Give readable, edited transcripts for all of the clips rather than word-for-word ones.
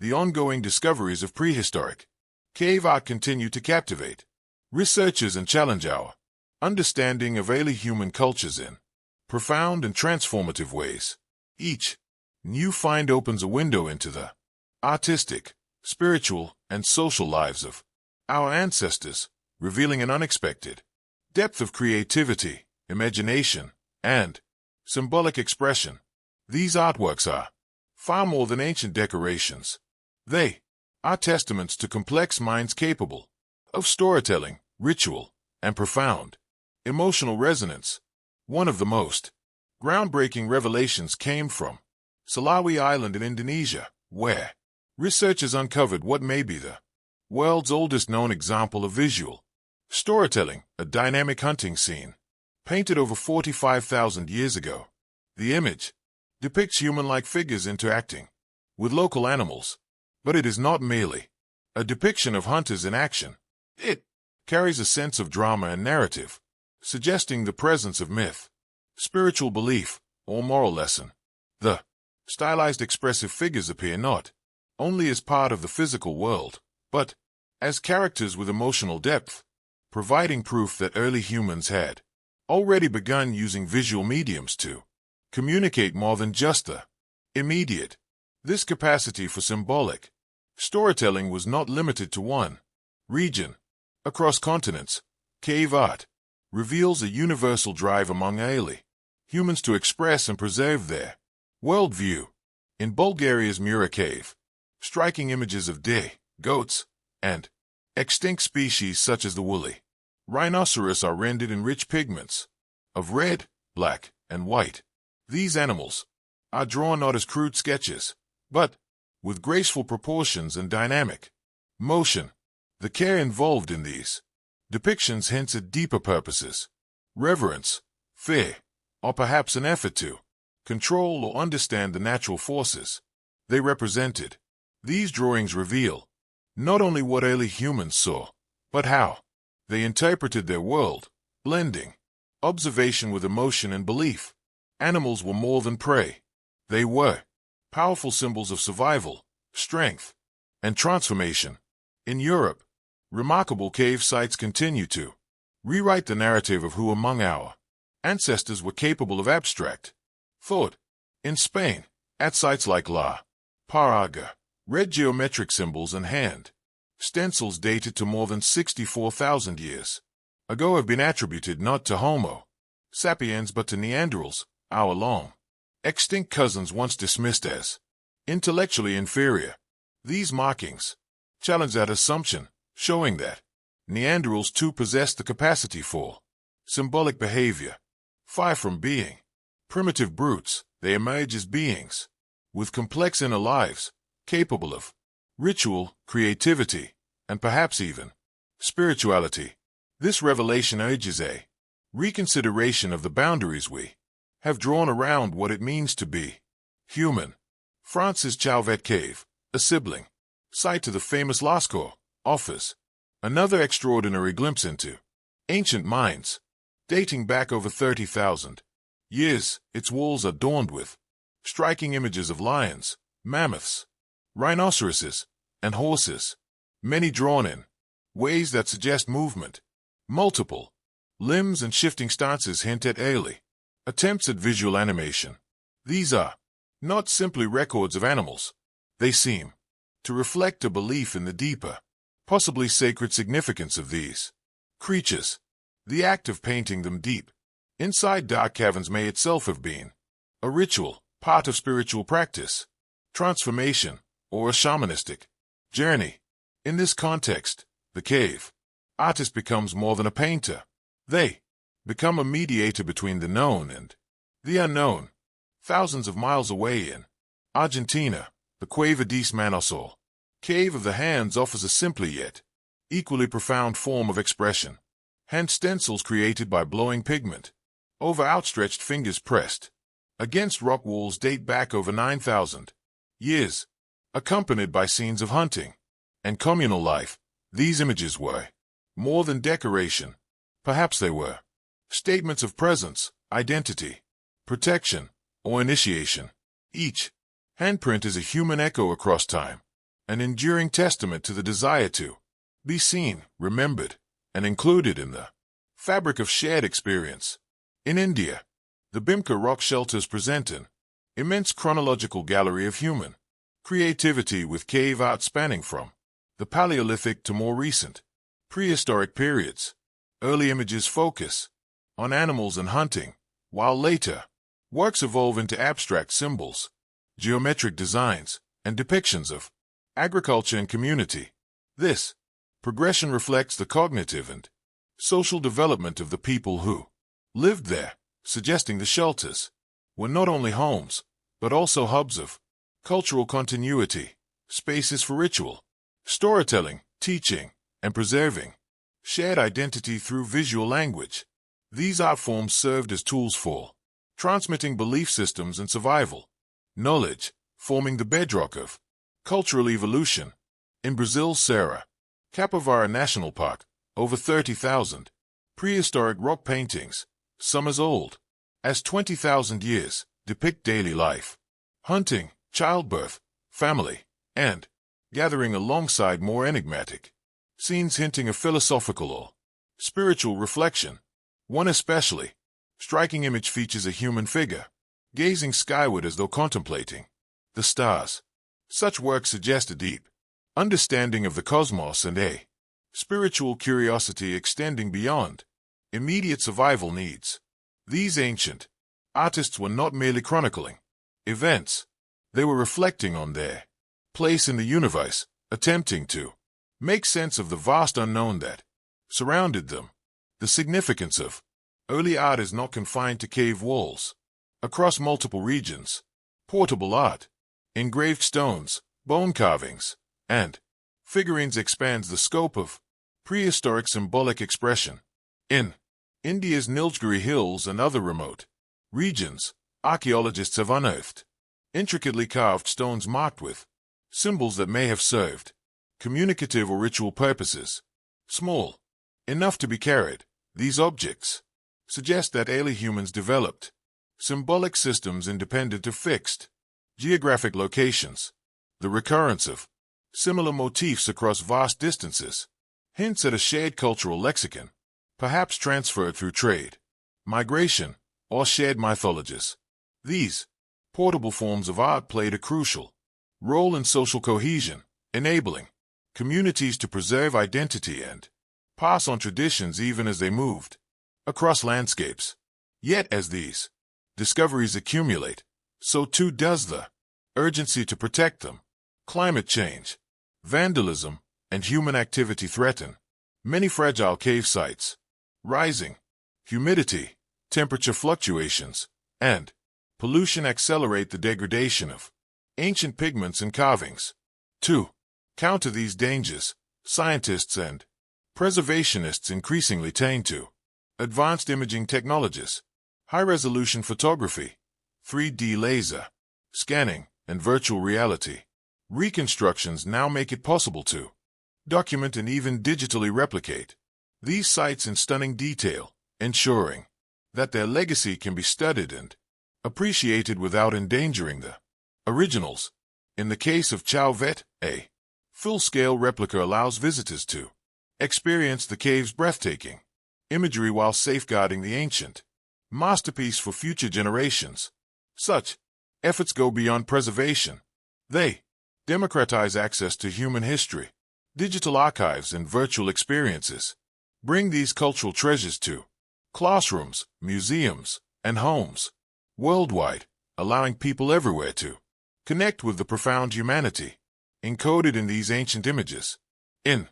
the ongoing discoveries of prehistoric cave art continue to captivate researchers and challenge our understanding of early human cultures in profound and transformative ways. Each new find opens a window into the artistic, spiritual, and social lives of our ancestors, revealing an unexpected depth of creativity, imagination, and symbolic expression. These artworks are far more than ancient decorations. They are testaments to complex minds capable of storytelling, ritual, and profound emotional resonance. One of the most groundbreaking revelations came from Salawi Island in Indonesia, where researchers uncovered what may be the world's oldest known example of visual storytelling, a dynamic hunting scene painted over 45,000 years ago. The image depicts human-like figures interacting with local animals, but it is not merely a depiction of hunters in action. It carries a sense of drama and narrative, suggesting the presence of myth, spiritual belief, or moral lesson. The stylized expressive figures appear not only as part of the physical world, but as characters with emotional depth, providing proof that early humans had already begun using visual mediums to communicate more than just the immediate. This capacity for symbolic storytelling was not limited to one region. Across continents, cave art reveals a universal drive among early humans to express and preserve their worldview. In Bulgaria's Mura Cave, striking images of deer, goats, and extinct species such as the woolly rhinoceros are rendered in rich pigments of red, black, and white. These animals are drawn not as crude sketches, but with graceful proportions and dynamic motion. The care involved in these depictions hints at deeper purposes: reverence, fear, or perhaps an effort to control or understand the natural forces they represented. These drawings reveal not only what early humans saw, but how they interpreted their world, blending observation with emotion and belief. Animals were more than prey. They were powerful symbols of survival, strength, and transformation. In Europe, remarkable cave sites continue to rewrite the narrative of who among our ancestors were capable of abstract thought. In Spain, at sites like La Parraga, red geometric symbols and hand stencils dated to more than 64,000 years ago have been attributed not to Homo sapiens but to Neanderthals, our long extinct cousins once dismissed as intellectually inferior. These markings challenge that assumption, showing that Neanderthals too possessed the capacity for symbolic behavior. Far from being primitive brutes, they emerge as beings with complex inner lives, capable of ritual, creativity, and perhaps even spirituality. This revelation urges a reconsideration of the boundaries we have drawn around what it means to be human. France's Chauvet Cave, a sibling site to the famous Lascaux, offers another extraordinary glimpse into ancient minds. Dating back over 30,000 years, its walls are adorned with striking images of lions, mammoths, rhinoceroses, and horses, many drawn in ways that suggest movement. Multiple limbs and shifting stances hint at early attempts at visual animation. These are not simply records of animals. They seem to reflect a belief in the deeper, possibly sacred significance of these creatures. The act of painting them deep inside dark caverns may itself have been a ritual, part of spiritual practice, transformation, or a shamanistic journey. In this context, the cave artist becomes more than a painter. They become a mediator between the known and the unknown. Thousands of miles away in Argentina, the Cueva de Manasol, Cave of the Hands, offers a simply yet equally profound form of expression. Hand stencils created by blowing pigment over outstretched fingers pressed against rock walls date back over 9,000 years, accompanied by scenes of hunting and communal life. These images were more than decoration. Perhaps they were statements of presence, identity, protection, or initiation. Each handprint is a human echo across time, an enduring testament to the desire to be seen, remembered, and included in the fabric of shared experience. In India, the Bhimka rock shelters present an immense chronological gallery of human creativity with cave art spanning from the Paleolithic to more recent prehistoric periods. Early images focus on animals and hunting, while later works evolve into abstract symbols, geometric designs, and depictions of agriculture and community. This progression reflects the cognitive and social development of the people who lived there, suggesting the shelters were not only homes, but also hubs of cultural continuity, spaces for ritual, storytelling, teaching, and preserving shared identity through visual language. These art forms served as tools for transmitting belief systems and survival knowledge, forming the bedrock of cultural evolution. In Brazil's Serra Capivara National Park, over 30,000 prehistoric rock paintings, some as old as 20,000 years, depict daily life, hunting, childbirth, family, and gathering alongside more enigmatic scenes hinting of philosophical or spiritual reflection. One especially striking image features a human figure gazing skyward as though contemplating the stars. Such work suggest a deep understanding of the cosmos and a spiritual curiosity extending beyond immediate survival needs. These ancient artists were not merely chronicling events, they were reflecting on their place in the universe, attempting to make sense of the vast unknown that surrounded them. The significance of early art is not confined to cave walls. Across multiple regions, portable art, engraved stones, bone carvings, and figurines expands the scope of prehistoric symbolic expression. In India's Nilgiri Hills and other remote regions, archaeologists have unearthed intricately carved stones marked with symbols that may have served communicative or ritual purposes. Small enough to be carried, these objects suggest that early humans developed symbolic systems independent of fixed geographic locations. The recurrence of similar motifs across vast distances hints at a shared cultural lexicon, perhaps transferred through trade, migration, or shared mythologies. These portable forms of art played a crucial role in social cohesion, enabling communities to preserve identity and pass on traditions even as they moved across landscapes. Yet as these discoveries accumulate, so too does the urgency to protect them. Climate change, vandalism, and human activity threaten many fragile cave sites. Rising humidity, temperature fluctuations, and pollution accelerate the degradation of ancient pigments and carvings. To counter these dangers, scientists and preservationists increasingly turn to advanced imaging technologies, high-resolution photography, 3D laser scanning, and virtual reality reconstructions now make it possible to document and even digitally replicate these sites in stunning detail, ensuring that their legacy can be studied and appreciated without endangering the originals. In the case of Chao Vet, a full-scale replica allows visitors to experience the cave's breathtaking imagery while safeguarding the ancient masterpiece for future generations. Such efforts go beyond preservation. They democratize access to human history. Digital archives and virtual experiences bring these cultural treasures to classrooms, museums, and homes worldwide, allowing people everywhere to connect with the profound humanity encoded in these ancient images. In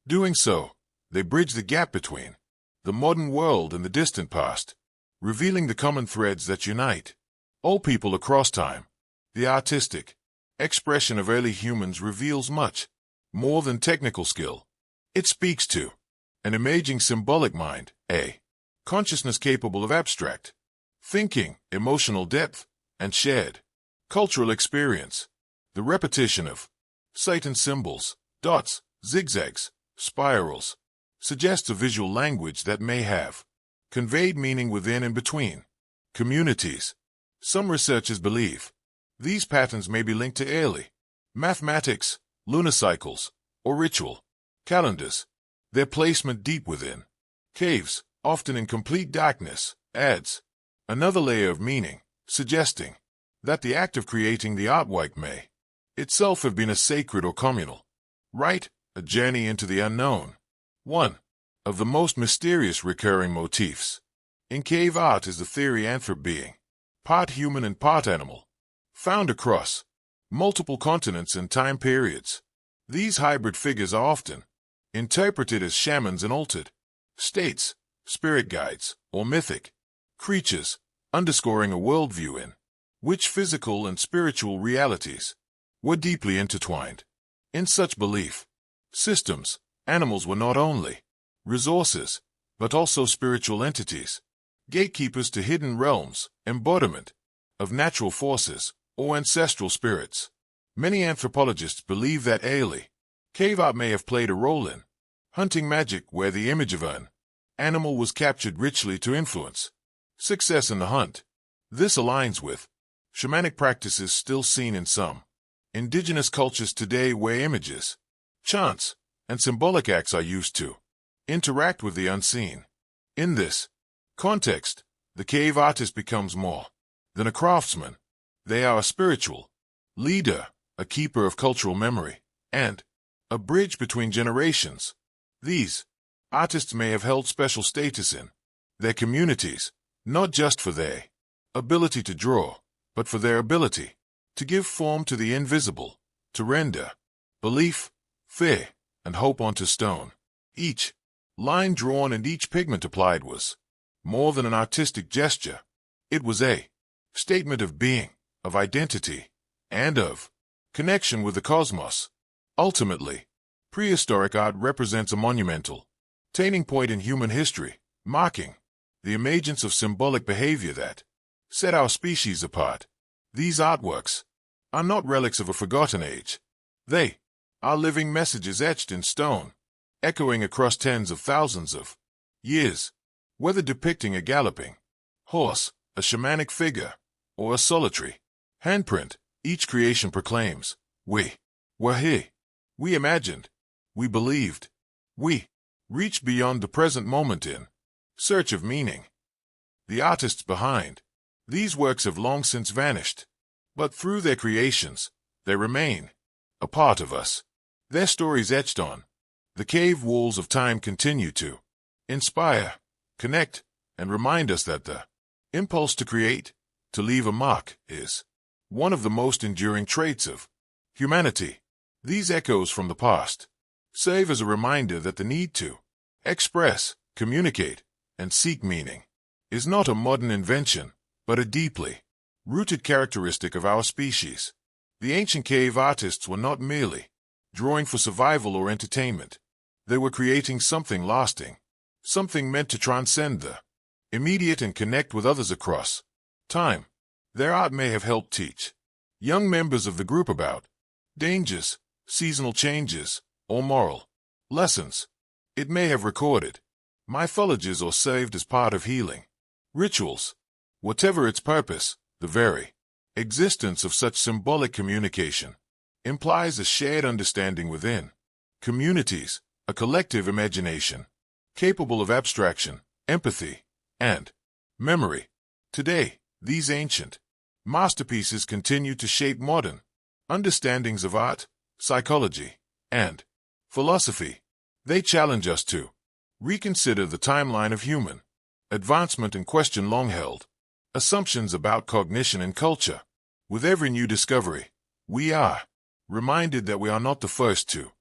doing so, they bridge the gap between the modern world and the distant past, revealing the common threads that unite all people across time. The artistic expression of early humans reveals much more than technical skill. It speaks to an imaging symbolic mind, a consciousness capable of abstract thinking, emotional depth, and shared cultural experience. The repetition of sight and symbols, dots, zigzags, spirals, suggests a visual language that may have conveyed meaning within and between communities. Some researchers believe these patterns may be linked to early mathematics, lunar cycles, or ritual calendars. Their placement deep within caves, often in complete darkness, adds another layer of meaning, suggesting that the act of creating the artwork may itself have been a sacred or communal rite, a journey into the unknown. One of the most mysterious recurring motifs in cave art is the therianthrope being, part human and part animal, found across multiple continents and time periods. These hybrid figures are often interpreted as shamans in altered states, spirit guides, or mythic creatures, underscoring a worldview in which physical and spiritual realities were deeply intertwined. In such belief systems, animals were not only resources, but also spiritual entities, gatekeepers to hidden realms, embodiment of natural forces, or ancestral spirits. Many anthropologists believe that early cave art may have played a role in hunting magic, where the image of an animal was captured ritually to influence success in the hunt. This aligns with shamanic practices still seen in some indigenous cultures today, where images, chants, and symbolic acts are used to interact with the unseen. In this context, the cave artist becomes more than a craftsman. They are a spiritual leader, a keeper of cultural memory, and a bridge between generations. These artists may have held special status in their communities, not just for their ability to draw, but for their ability to give form to the invisible, to render belief, fear, and hope onto stone. Each line drawn and each pigment applied was more than an artistic gesture. It was a statement of being, of identity, and of connection with the cosmos. Ultimately, prehistoric art represents a monumental turning point in human history, marking the emergence of symbolic behavior that set our species apart. These artworks are not relics of a forgotten age. They are living messages etched in stone, echoing across tens of thousands of years. Whether depicting a galloping horse, a shamanic figure, or a solitary handprint, each creation proclaims, we were here. We imagined. We believed. We reached beyond the present moment in search of meaning. The artists behind these works have long since vanished, but through their creations, they remain a part of us. Their stories etched on the cave walls of time continue to inspire, connect, and remind us that the impulse to create, to leave a mark, is one of the most enduring traits of humanity. These echoes from the past serve as a reminder that the need to express, communicate, and seek meaning is not a modern invention, but a deeply rooted characteristic of our species. The ancient cave artists were not merely drawing for survival or entertainment. They were creating something lasting, something meant to transcend the immediate and connect with others across time. Their art may have helped teach young members of the group about dangers, seasonal changes, or moral lessons. It may have recorded mythologies or served as part of healing rituals. Whatever its purpose, the very existence of such symbolic communication implies a shared understanding within communities, a collective imagination capable of abstraction, empathy, and memory. Today, these ancient masterpieces continue to shape modern understandings of art, psychology, and philosophy. They challenge us to reconsider the timeline of human advancement and question long-held assumptions about cognition and culture. With every new discovery, we are reminded that we are not the first to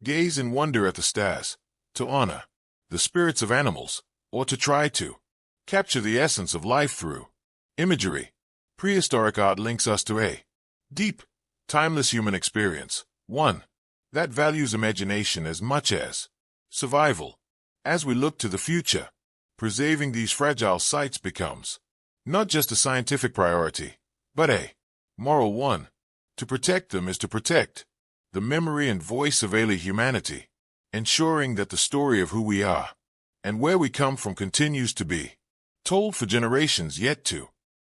gaze in wonder at the stars, to honor the spirits of animals, or to try to capture the essence of life through imagery. Prehistoric art links us to a deep, timeless human experience, one that values imagination as much as survival. As we look to the future, preserving these fragile sites becomes not just a scientific priority, but a moral one. To protect them is to protect the memory and voice of early humanity, ensuring that the story of who we are and where we come from continues to be told for generations yet to